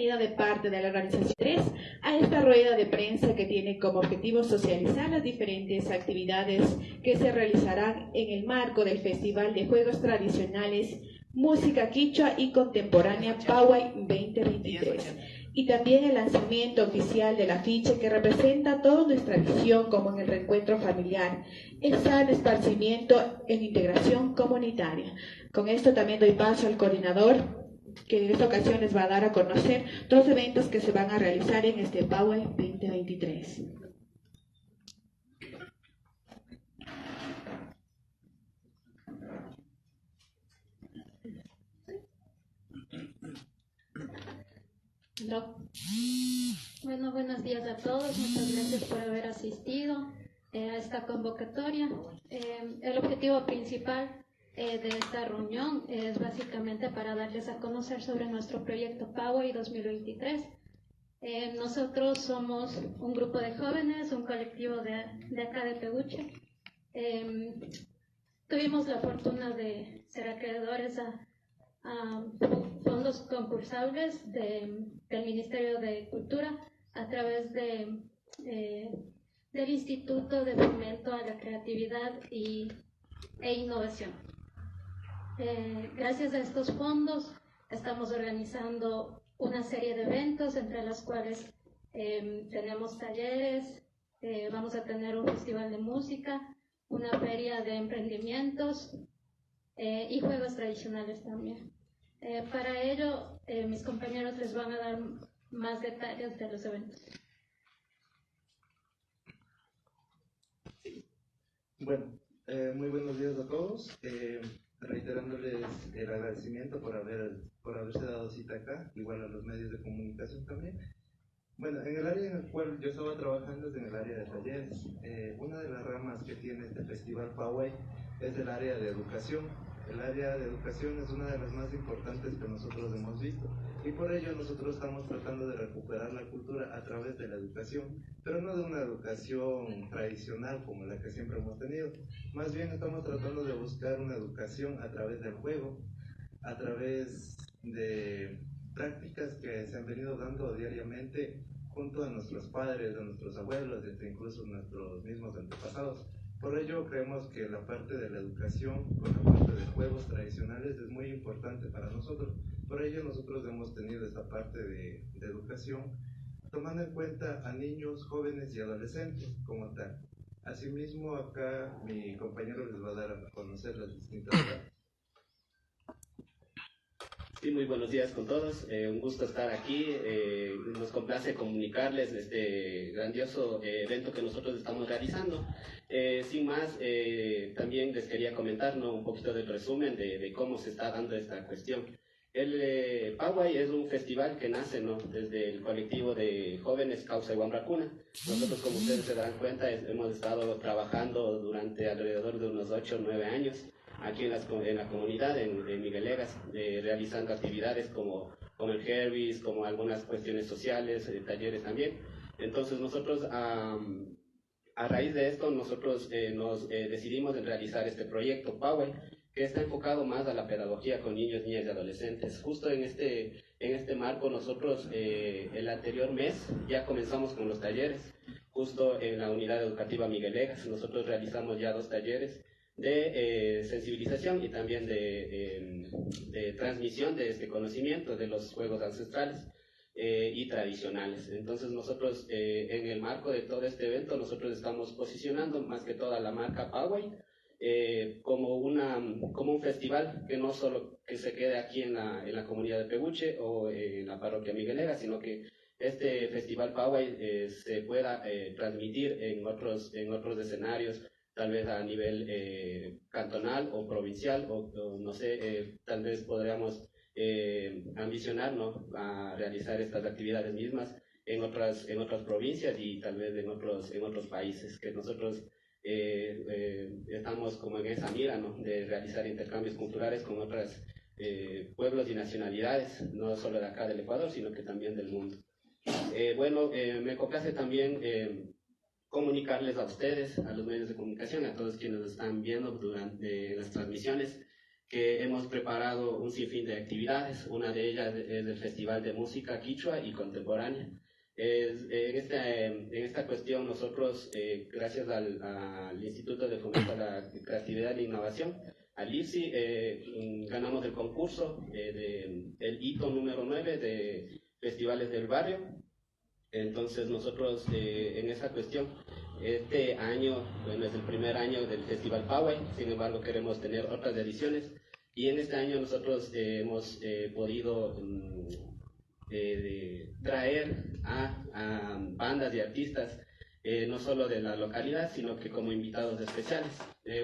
bienvenida de parte de la organización 3 a esta rueda de prensa que tiene como objetivo socializar las diferentes actividades que se realizarán en el marco del Festival de Juegos Tradicionales, Música Quichua y Contemporánea Pauay 2023. Y también el lanzamiento oficial del afiche que representa toda nuestra visión como en el reencuentro familiar, el sano esparcimiento en integración comunitaria. Con esto también doy paso al coordinador, que en esta ocasión les va a dar a conocer dos eventos que se van a realizar en este Pauay 2023. No. Bueno, buenos días a todos. Muchas gracias por haber asistido a esta convocatoria. El objetivo principal de esta reunión es básicamente para darles a conocer sobre nuestro proyecto Pauay 2023. Nosotros somos un grupo de jóvenes, un colectivo de acá de Pehuche. Tuvimos la fortuna de ser acreedores a fondos concursables del Ministerio de Cultura a través del Instituto de Fomento a la Creatividad e Innovación. Gracias a estos fondos estamos organizando una serie de eventos, entre las cuales tenemos talleres, vamos a tener un festival de música, una feria de emprendimientos y juegos tradicionales también. Para ello, mis compañeros les van a dar más detalles de los eventos. Bueno, muy buenos días a todos. Reiterándoles el agradecimiento por haberse dado cita acá, igual a los medios de comunicación también. Bueno, en el área en el cual yo estaba trabajando es en el área de talleres. Una de las ramas que tiene este Festival Pauay es el área de educación. El área de educación es una de las más importantes que nosotros hemos visto y por ello nosotros estamos tratando de recuperar la cultura a través de la educación, pero no de una educación tradicional como la que siempre hemos tenido. Más bien estamos tratando de buscar una educación a través del juego, a través de prácticas que se han venido dando diariamente junto a nuestros padres, a nuestros abuelos, incluso nuestros mismos antepasados. Por ello creemos que la parte de la educación con la parte de juegos tradicionales es muy importante para nosotros. Por ello nosotros hemos tenido esta parte de educación tomando en cuenta a niños, jóvenes y adolescentes como tal. Asimismo acá mi compañero les va a dar a conocer las distintas partes. Sí, muy buenos días con todos. Un gusto estar aquí. Nos complace comunicarles este grandioso evento que nosotros estamos realizando. Sin más, también les quería comentar, ¿no?, un poquito del resumen de cómo se está dando esta cuestión. El Pauay es un festival que nace, ¿no?, desde el colectivo de jóvenes Causa Iguambracuna. Nosotros, como ustedes se darán cuenta, hemos estado trabajando durante alrededor de unos 8 o 9 años aquí en la comunidad, en Miguelegas, realizando actividades como el Herbis, como algunas cuestiones sociales, talleres también. Entonces nosotros, a raíz de esto, nosotros nos decidimos en realizar este proyecto Pauay, que está enfocado más a la pedagogía con niños, niñas y adolescentes. Justo en este marco nosotros el anterior mes ya comenzamos con los talleres. Justo en la unidad educativa Miguelegas nosotros realizamos ya 2 talleres de sensibilización y también de transmisión de este conocimiento de los juegos ancestrales y tradicionales. Entonces nosotros en el marco de todo este evento nosotros estamos posicionando más que toda la marca Pauay como un festival que no solo que se quede aquí en la comunidad de Pehuche o en la parroquia Miguelera, sino que este festival Pauay se pueda transmitir en otros escenarios, tal vez a nivel cantonal o provincial, o no sé, tal vez podríamos ambicionar, ¿no?, a realizar estas actividades mismas en otras provincias y tal vez en otros países, que nosotros estamos como en esa mira, ¿no?, de realizar intercambios culturales con otros pueblos y nacionalidades, no solo de acá del Ecuador, sino que también del mundo. Me complace también comunicarles a ustedes, a los medios de comunicación, a todos quienes nos están viendo durante las transmisiones, que hemos preparado un sinfín de actividades. Una de ellas es el Festival de Música Quichua y Contemporánea. En esta cuestión nosotros, gracias al Instituto de Fomento a la Creatividad e Innovación, al IFSI, ganamos el concurso el hito número 9 de Festivales del Barrio. Entonces nosotros en esa cuestión, este año, bueno, es el primer año del Festival Poway, sin embargo queremos tener otras ediciones, y en este año nosotros hemos podido traer a bandas y artistas, no solo de la localidad, sino que como invitados especiales.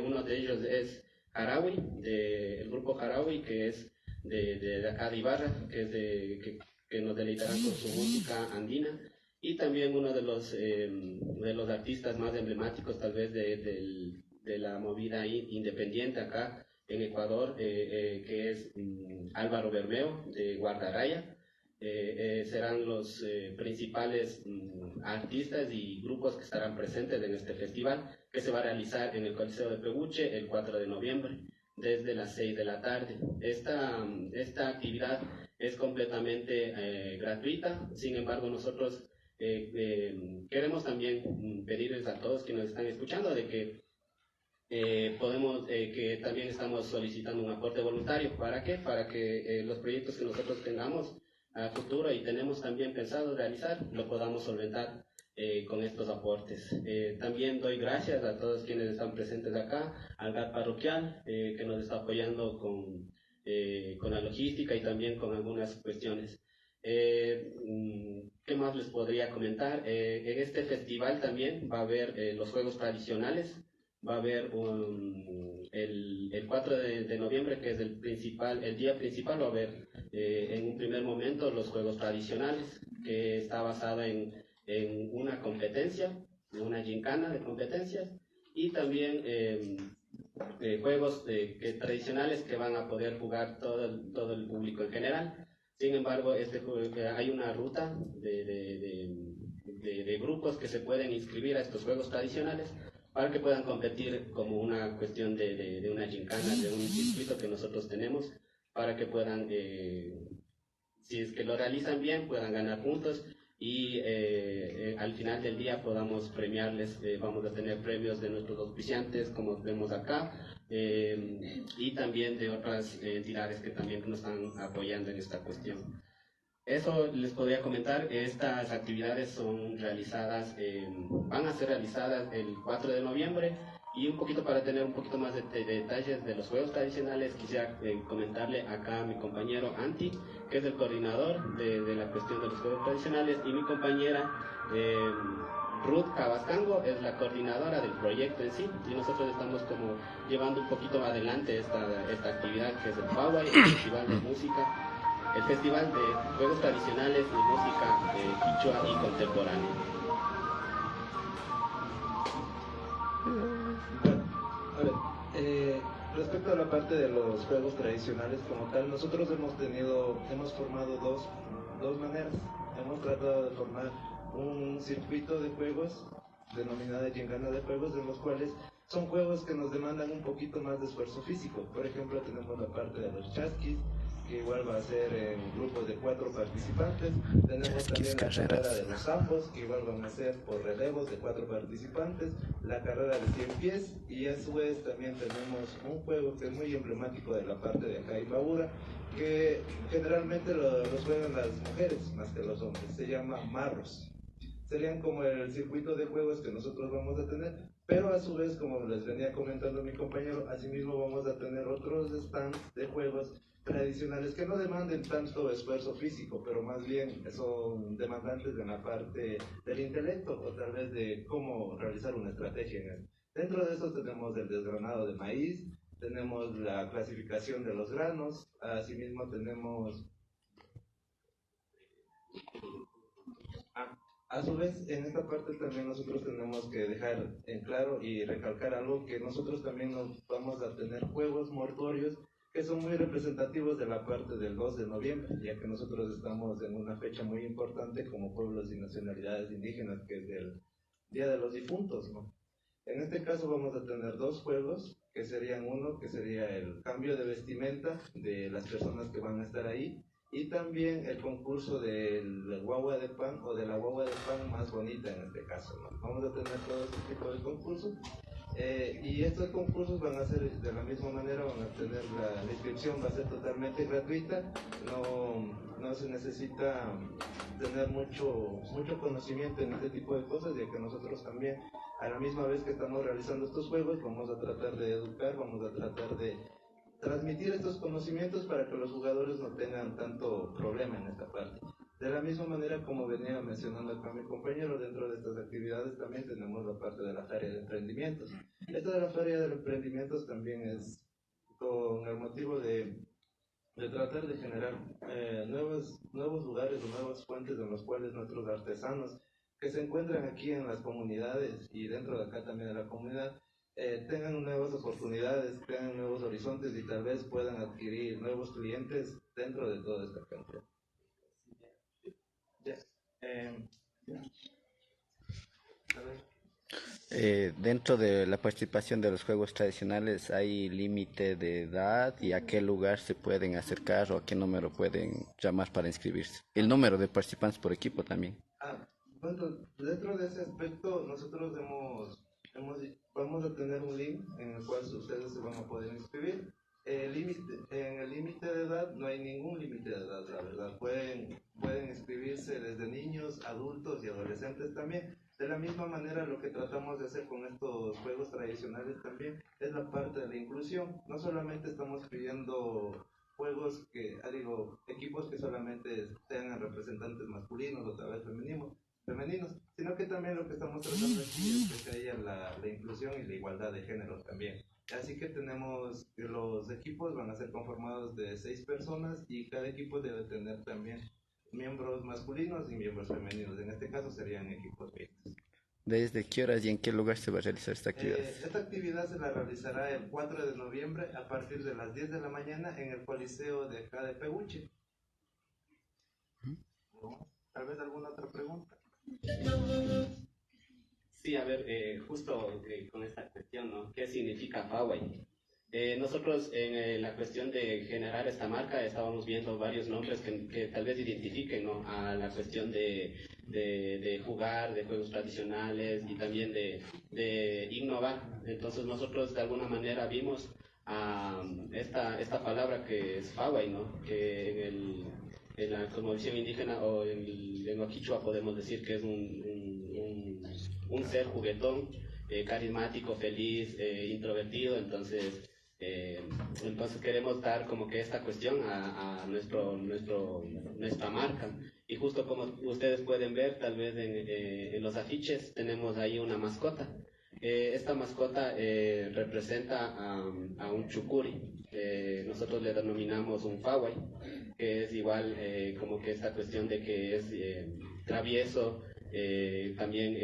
Uno de ellos es Harawi, el grupo Harawi, que es de acá de Ibarra, que nos deleitarán con su música andina, y también uno de los artistas más emblemáticos tal vez de la movida independiente acá en Ecuador, que es Álvaro Bermeo de Guardaraya. Serán los principales artistas y grupos que estarán presentes en este festival, que se va a realizar en el Coliseo de Peguche el 4 de noviembre, desde las 6 de la tarde. Esta actividad es completamente gratuita, sin embargo nosotros queremos también pedirles a todos que nos están escuchando de que que también estamos solicitando un aporte voluntario. ¿Para qué? Para que los proyectos que nosotros tengamos a futuro y tenemos también pensado realizar, lo podamos solventar con estos aportes. También doy gracias a todos quienes están presentes acá, al GAT parroquial, que nos está apoyando con la logística y también con algunas cuestiones. ¿Qué más les podría comentar? En este festival también va a haber los juegos tradicionales. Va a haber el 4 de noviembre, que es el día principal, va a haber en un primer momento los juegos tradicionales, que está basada en una competencia, una gincana de competencias, y también juegos tradicionales que van a poder jugar todo el público en general. Sin embargo, hay una ruta de grupos que se pueden inscribir a estos juegos tradicionales para que puedan competir como una cuestión de una gincana, de un circuito que nosotros tenemos, para que puedan, si es que lo realizan bien, puedan ganar puntos y al final del día podamos premiarles. Vamos a tener premios de nuestros auspiciantes, como vemos acá, y también de otras entidades que también nos están apoyando en esta cuestión. Eso les podría comentar. Estas actividades son realizadas, van a ser realizadas el 4 de noviembre, y un poquito para tener un poquito más de detalles de los juegos tradicionales, quisiera comentarle acá a mi compañero Anti, que es el coordinador de la cuestión de los juegos tradicionales, y mi compañera Ruth Cabascango es la coordinadora del proyecto en sí, y nosotros estamos como llevando un poquito adelante esta actividad, que es el Poway, el Festival de Música, el Festival de Juegos Tradicionales y Música Quichua y Contemporánea. Respecto a la parte de los juegos tradicionales como tal, nosotros hemos formado dos maneras. Hemos tratado de formar un circuito de juegos denominado gincana de juegos, en los cuales son juegos que nos demandan un poquito más de esfuerzo físico. Por ejemplo, tenemos la parte de los chasquis, que igual va a ser en grupos de 4 participantes. Tenemos también la carrera de los zambos, que igual van a ser por relevos de 4 participantes, la carrera de 100 pies, y a su vez también tenemos un juego que es muy emblemático de la parte de acá Imbabura, que generalmente los juegan las mujeres más que los hombres. Se llama marros. Serían como el circuito de juegos que nosotros vamos a tener, pero a su vez, como les venía comentando mi compañero, asimismo vamos a tener otros stands de juegos tradicionales que no demanden tanto esfuerzo físico, pero más bien son demandantes en la parte del intelecto, o tal vez de cómo realizar una estrategia. Dentro de eso tenemos el desgranado de maíz, tenemos la clasificación de los granos, asimismo tenemos... A su vez, en esta parte también nosotros tenemos que dejar en claro y recalcar algo, que nosotros también nos vamos a tener juegos mortuorios que son muy representativos de la parte del 2 de noviembre, ya que nosotros estamos en una fecha muy importante como pueblos y nacionalidades indígenas, que es el Día de los Difuntos, ¿no? En este caso vamos a tener dos juegos, que serían uno, que sería el cambio de vestimenta de las personas que van a estar ahí, y también el concurso del guagua de pan o de la guagua de pan más bonita en este caso, ¿no? Vamos a tener todo este tipo de concursos. Y estos concursos van a ser de la misma manera, van a tener la inscripción, va a ser totalmente gratuita, no se necesita tener mucho conocimiento en este tipo de cosas, ya que nosotros también, a la misma vez que estamos realizando estos juegos, vamos a tratar de educar, vamos a tratar de transmitir estos conocimientos para que los jugadores no tengan tanto problema en esta parte. De la misma manera, como venía mencionando acá mi compañero, dentro de estas actividades también tenemos la parte de la feria de emprendimientos. Esta de la feria de emprendimientos también es con el motivo de tratar de generar nuevos lugares o nuevas fuentes en los cuales nuestros artesanos que se encuentran aquí en las comunidades y dentro de acá también de la comunidad tengan nuevas oportunidades, tengan nuevos horizontes y tal vez puedan adquirir nuevos clientes dentro de toda esta cantidad. Dentro de la participación de los juegos tradicionales, ¿hay límite de edad y a qué lugar se pueden acercar o a qué número pueden llamar para inscribirse? El número de participantes por equipo también. Bueno, dentro de ese aspecto nosotros vamos a tener un link en el cual ustedes se van a poder inscribir. En el límite de edad no hay ningún límite de edad, la verdad. Pueden inscribirse desde niños, adultos y adolescentes también. De la misma manera, lo que tratamos de hacer con estos juegos tradicionales también es la parte de la inclusión. No solamente estamos pidiendo juegos equipos que solamente tengan representantes masculinos o tal vez femeninos, sino que también lo que estamos tratando aquí es que haya la inclusión y la igualdad de géneros también. Así que tenemos que los equipos van a ser conformados de 6 personas y cada equipo debe tener también miembros masculinos y miembros femeninos. En este caso serían equipos mixtos. ¿Desde qué horas y en qué lugar se va a realizar esta actividad? Esta actividad se la realizará el 4 de noviembre a partir de las 10 de la mañana en el Coliseo de acá de Pehuche. ¿Tal vez alguna otra pregunta? Sí, a ver, justo con esta cuestión, ¿no? ¿Qué significa Huawei? Nosotros en la cuestión de generar esta marca estábamos viendo varios nombres que tal vez identifiquen, ¿no?, a la cuestión de jugar, de juegos tradicionales y también de innovar. Entonces nosotros de alguna manera vimos esta palabra que es Huawei, ¿no?, que en la cosmovisión indígena o en lengua quichua podemos decir que es un ser juguetón, carismático, feliz, introvertido. Entonces queremos dar como que esta cuestión a nuestra marca. Y justo como ustedes pueden ver, tal vez en los afiches tenemos ahí una mascota. Esta mascota representa a un chucuri. Nosotros le denominamos un Huawei, que es igual como que esta cuestión de que es travieso, también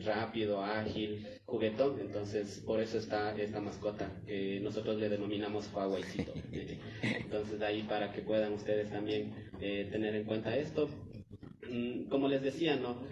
rápido, ágil, juguetón. Entonces por eso está esta mascota que nosotros le denominamos Huaweicito. Entonces ahí para que puedan ustedes también tener en cuenta esto. Como les decía, ¿no?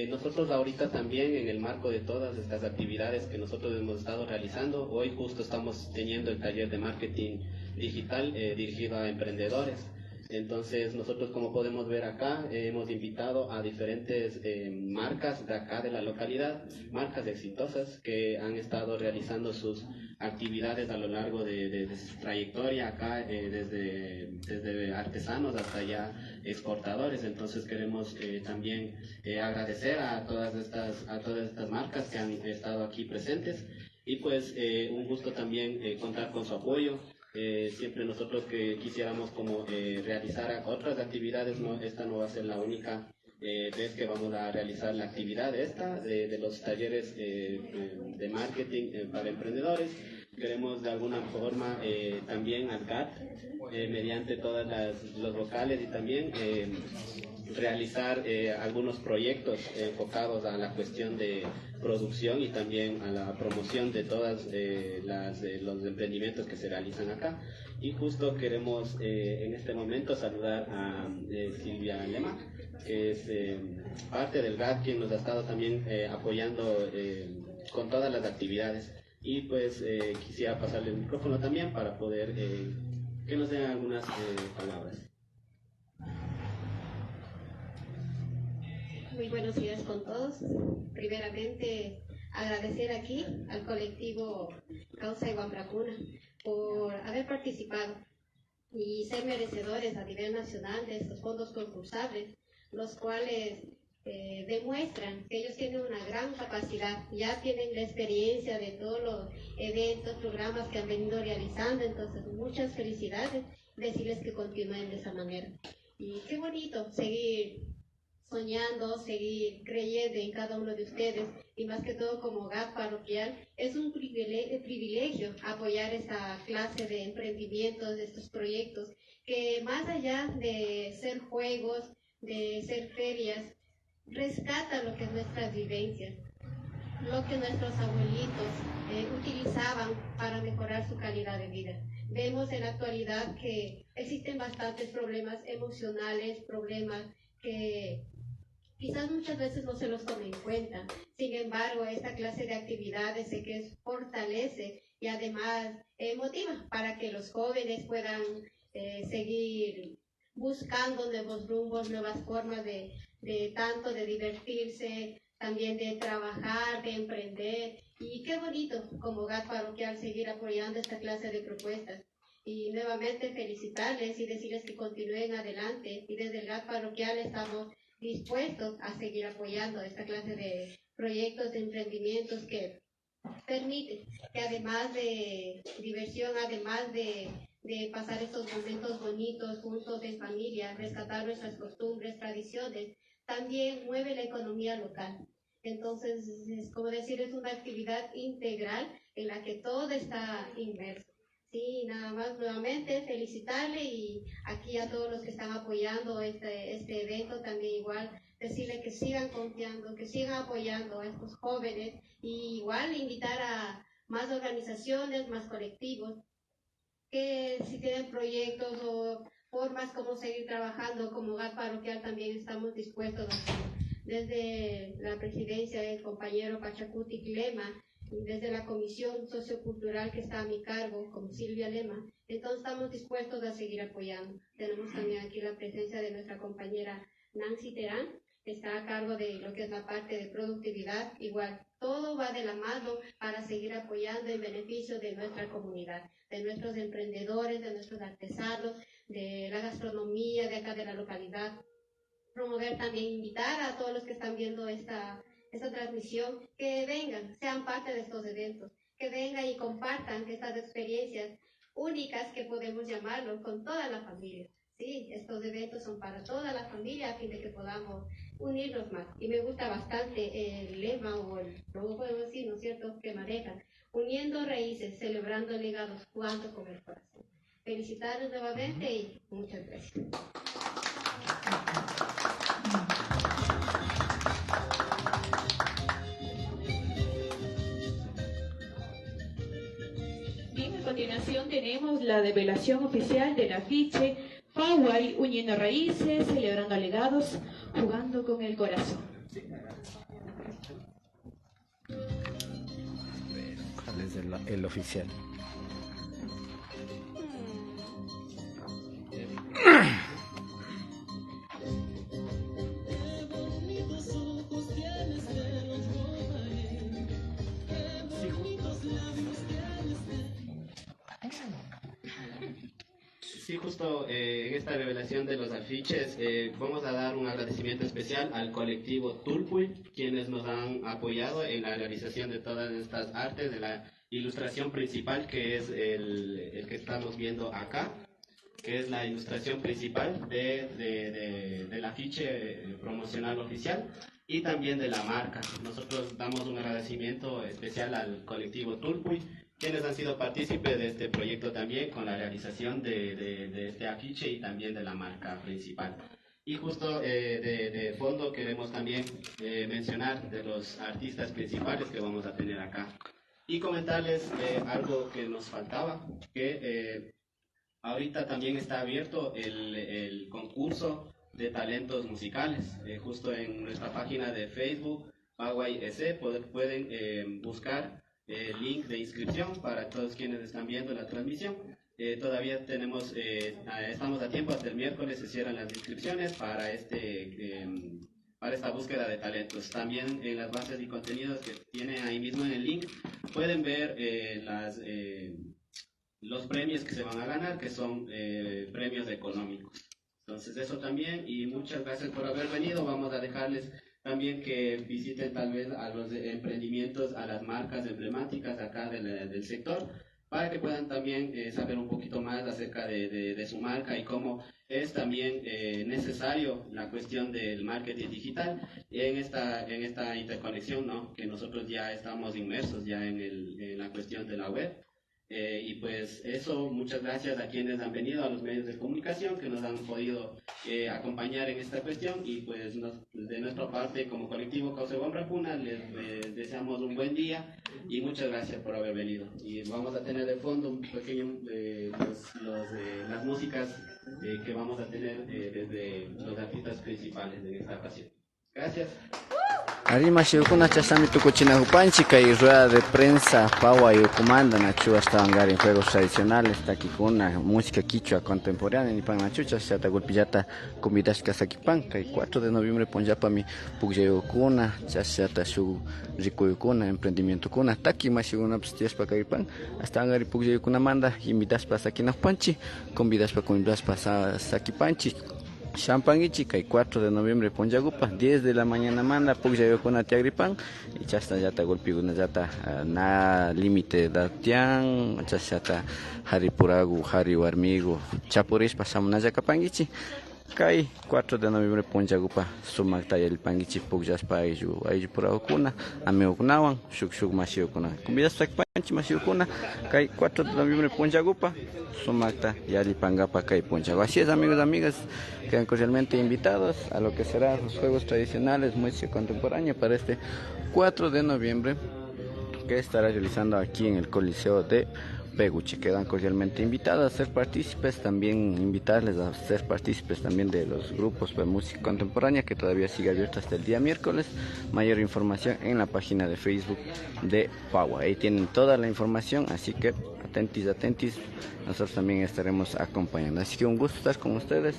Nosotros ahorita también en el marco de todas estas actividades que nosotros hemos estado realizando, hoy justo estamos teniendo el taller de marketing digital dirigido a emprendedores. Entonces nosotros, como podemos ver acá, hemos invitado a diferentes marcas de acá de la localidad, marcas exitosas que han estado realizando sus actividades a lo largo de su trayectoria acá, desde artesanos hasta ya exportadores. Entonces queremos también agradecer a todas estas marcas que han estado aquí presentes y pues un gusto también contar con su apoyo. Siempre nosotros que quisiéramos como realizar otras actividades, esta no va a ser la única vez que vamos a realizar la actividad de los talleres de marketing para emprendedores. Queremos de alguna forma también al CAT, mediante todos los locales y también realizar algunos proyectos enfocados a la cuestión de producción y también a la promoción de todos los emprendimientos que se realizan acá. Y justo queremos en este momento saludar a Silvia Lema, que es parte del GAT, quien nos ha estado también apoyando con todas las actividades. Y pues quisiera pasarle el micrófono también para poder que nos den algunas palabras. Muy buenos días con todos. Primeramente, agradecer aquí al colectivo Causa Iguambracuna por haber participado y ser merecedores a nivel nacional de estos fondos concursables, los cuales demuestran que ellos tienen una gran capacidad, ya tienen la experiencia de todos los eventos, programas que han venido realizando, entonces muchas felicidades, decirles que continúen de esa manera. Y qué bonito seguir soñando, seguir creyendo en cada uno de ustedes, y más que todo como GAP parroquial, es un privilegio apoyar esta clase de emprendimientos, de estos proyectos, que más allá de ser juegos, de ser ferias, rescata lo que es nuestras vivencias, lo que nuestros abuelitos utilizaban para mejorar su calidad de vida. Vemos en la actualidad que existen bastantes problemas emocionales, problemas que quizás muchas veces no se los tome en cuenta. Sin embargo, esta clase de actividades sé que fortalece y además motiva para que los jóvenes puedan seguir buscando nuevos rumbos, nuevas formas de tanto de divertirse, también de trabajar, de emprender. Y qué bonito como GAT parroquial seguir apoyando esta clase de propuestas. Y nuevamente felicitarles y decirles que continúen adelante. Y desde el GAT parroquial estamos dispuestos a seguir apoyando esta clase de proyectos, de emprendimientos que permiten que además de diversión, además de pasar estos momentos bonitos juntos en familia, rescatar nuestras costumbres, tradiciones, también mueve la economía local. Entonces, es como decir, es una actividad integral en la que todo está inmerso. Sí, nada más nuevamente felicitarle y aquí a todos los que están apoyando este evento también igual decirle que sigan confiando, que sigan apoyando a estos jóvenes y igual invitar a más organizaciones, más colectivos, que si tienen proyectos o formas como seguir trabajando como GAT parroquial también estamos dispuestos a hacerlo. Desde la presidencia del compañero Pachacuti Lema y desde la comisión sociocultural que está a mi cargo como Silvia Lema, entonces estamos dispuestos a seguir apoyando. Tenemos también aquí la presencia de nuestra compañera Nancy Terán, que está a cargo de lo que es la parte de productividad. Igual, todo va de la mano para seguir apoyando en beneficio de nuestra comunidad, de nuestros emprendedores, de nuestros artesanos, de la gastronomía de acá de la localidad. Promover también, invitar a todos los que están viendo esta transmisión, que vengan, sean parte de estos eventos, que vengan y compartan estas experiencias únicas que podemos llamarlo con toda la familia. Sí, estos eventos son para toda la familia a fin de que podamos unirnos más. Y me gusta bastante el lema o el, no puedo decir, ¿no es cierto?, que manejan, uniendo raíces, celebrando legados, jugando con el corazón. Felicitarles nuevamente y muchas gracias. Bien, a continuación tenemos la develación oficial del afiche Pauay, uniendo raíces, celebrando legados, jugando con el corazón. ¿Cuál es el oficial? Sí, justo en esta revelación de los afiches vamos a dar un agradecimiento especial al colectivo Tulpuy, quienes nos han apoyado en la realización de todas estas artes, de la ilustración principal, que es el que estamos viendo acá, que es la ilustración principal del afiche promocional oficial y también de la marca. Nosotros damos un agradecimiento especial al colectivo Tulpuy, quienes han sido partícipes de este proyecto también con la realización de este afiche y también de la marca principal. Y justo de fondo queremos también mencionar de los artistas principales que vamos a tener acá. Y comentarles algo que nos faltaba, que ahorita también está abierto el concurso de talentos musicales. Justo en nuestra página de Facebook Paraguay EC, pueden buscar el link de inscripción para todos quienes están viendo la transmisión. Todavía estamos a tiempo, hasta el miércoles se cierran las inscripciones para esta búsqueda de talentos. También en las bases y contenidos que tiene ahí mismo en el link pueden ver los premios que se van a ganar, que son premios económicos. Entonces eso también, y muchas gracias por haber venido. Vamos a dejarles también que visiten tal vez a los emprendimientos, a las marcas emblemáticas acá del sector, para que puedan también saber un poquito más acerca de su marca y cómo es también necesario la cuestión del marketing digital en esta interconexión, ¿no? Que nosotros ya estamos inmersos ya en la cuestión de la web. Y pues eso, muchas gracias a quienes han venido, a los medios de comunicación que nos han podido acompañar en esta cuestión, y pues de nuestra parte como colectivo Causa Iguambra Puna les deseamos un buen día y muchas gracias por haber venido. Y vamos a tener de fondo un pequeño las músicas que vamos a tener desde los artistas principales en esta ocasión. Gracias. Arima Shiukuna Chasami Tucuchina Jupanchica y rueda de prensa Paua y Ucumanda Nachua estaban en juegos tradicionales, taquicuna, música quichua contemporánea, ni pan nachucha, chata golpillata, comidas casaquipanca, y 4 de noviembre ponjapami Pugyayukuna, chata su ricuyukuna, emprendimiento kuna, taqui mashiguna pstias pa caipan, hasta angari Pugyayukuna manda, imidas pa saquina panchi, convidas pa saquipanchi. Champangichi, y 4 de noviembre Ponjagupa, 10 de la mañana manda, Pugyayo con Atiagripan, y chasta yata golpiguna yata na límite datian, chasta Haripuragu, Hari Warmigo, Chapurish pasamos na Yacapangichi, Kai 4 de noviembre Ponjagupa, Sumakta el Pangichi Pugyaspa Ayu Puraguna, Ameukunawan, Shuk Mashiokuna, Kumbidas Panchi Mashiokuna, Kai 4 de noviembre Ponjagupa, Sumakta Yali Pangapa Kai Ponchagu. Así es, amigos y amigas, quedan cordialmente invitados a lo que serán los juegos tradicionales, música contemporánea para este 4 de noviembre que estará realizando aquí en el Coliseo de Peguchi. Quedan cordialmente invitados a ser partícipes, también invitarles a ser partícipes también de los grupos de música contemporánea que todavía sigue abierto hasta el día miércoles. Mayor información en la página de Facebook de Paua, ahí tienen toda la información, así que atentis, nosotros también estaremos acompañando. Así que un gusto estar con ustedes.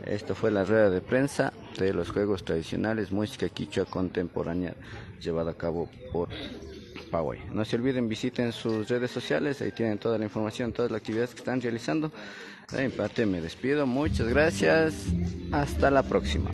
Esto fue la rueda de prensa de los juegos tradicionales, música quichua contemporánea llevada a cabo por Paua. No se olviden, visiten sus redes sociales, ahí tienen toda la información, todas las actividades que están realizando. De mi parte me despido, muchas gracias, hasta la próxima.